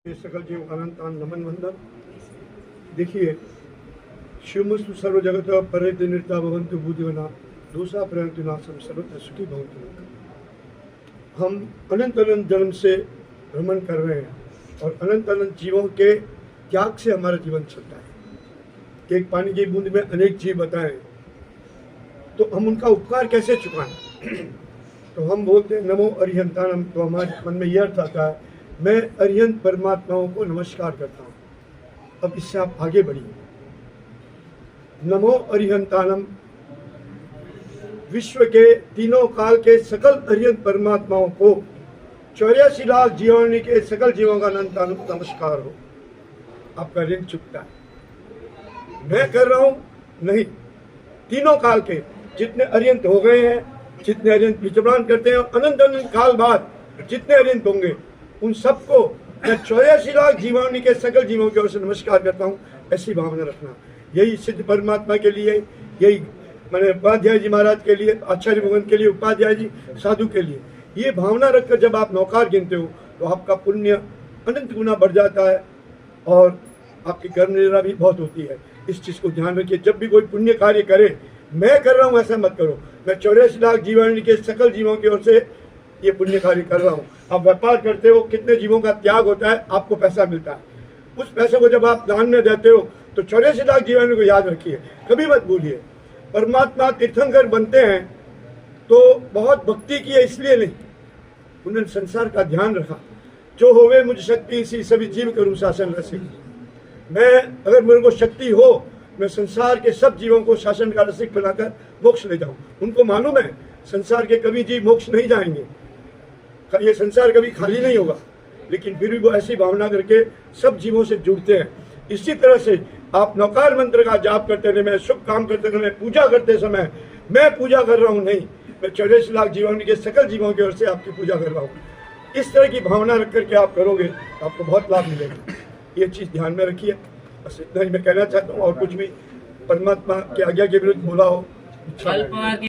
सकल जीव अनंत नमन वंदन। देखिए, शिवमस्तु सर्व जगत परित निर्ता भवन्तु बुद्धिवना दोषा प्रयंतु नाशम सर्वत्र सुखी भवन्तु। हम अनंत अनंत जन्म से भ्रमण कर रहे हैं और अनंत अनंत जीवों के त्याग से हमारा जीवन चलता है। एक पानी की बूंद में अनेक जीव बताएं तो हम उनका उपकार कैसे चुकाएं? तो हम बोलते हैं नमो अरिहंतानम, तो हमारे मन में यह अर्थ आता है मैं अरिहंत परमात्माओं को नमस्कार करता हूँ। अब इससे आप आगे बढ़िए। नमो अरिहंतानम, विश्व के तीनों काल के सकल अरिहंत परमात्माओं को 84 लाख जीवाणु के सकल जीवों का अनंत नमस्कार हो। आपका ऋण चुकता है। मैं कर रहा हूं नहीं, तीनों काल के जितने अरिहंत हो गए हैं, जितने अरिहंत विचरण करते हैं, अनंत अनंत काल बाद जितने अरिहंत होंगे उन सबको मैं 84 लाख जीवाणु के सकल जीवों की ओर से नमस्कार करता हूँ। ऐसी भावना रखना। यही सिद्ध परमात्मा के लिए, यही मैंने उपाध्याय जी महाराज के लिए, आचार्य भगवान के लिए, उपाध्याय जी साधु के लिए, ये भावना रखकर जब आप नौकार गिनते हो तो आपका पुण्य अनंत गुना बढ़ जाता है और आपकी कर्म निद्रा भी बहुत होती है। इस चीज़ को ध्यान रखिए। जब भी कोई पुण्य कार्य करे, मैं कर रहा हूँ ऐसा मत करो, मैं 84 लाख जीवाणु के सकल जीवों की ओर से ये पुण्य कार्य कर रहा हूँ। आप व्यापार करते हो, कितने जीवों का त्याग होता है, आपको पैसा मिलता है। उस पैसे को जब आप दान में देते हो तो 84 लाख जीवाणु को याद रखिए, कभी मत भूलिए। परमात्मा तीर्थंकर बनते हैं तो बहुत भक्ति की है इसलिए नहीं, उन्होंने संसार का ध्यान रखा। जो होवे मुझ शक्ति इसी सभी जीव करूँ शासन रसिक। मैं अगर मेरे को शक्ति हो, मैं संसार के सब जीवों को शासन का रसिक बनाकर मोक्ष ले जाऊं। उनको मालूम है संसार के कभी जीव मोक्ष नहीं जाएंगे, ये संसार कभी खाली नहीं होगा, लेकिन फिर भी वो ऐसी भावना करके सब जीवों से जुड़ते हैं। इसी तरह से आप नौकार मंत्र का जाप करते रहे, मैं शुभ काम करते समय, पूजा करते समय मैं पूजा कर रहा हूँ नहीं, मैं 84 लाख जीवाणु के सकल जीवों की ओर से आपकी पूजा कर रहा हूँ। इस तरह की भावना रख करके आप करोगे तो आपको बहुत लाभ मिलेगा। ये चीज़ ध्यान में रखिए। बस इतना ही मैं कहना चाहता हूँ, और कुछ भी परमात्मा की आज्ञा के विरुद्ध बोला हो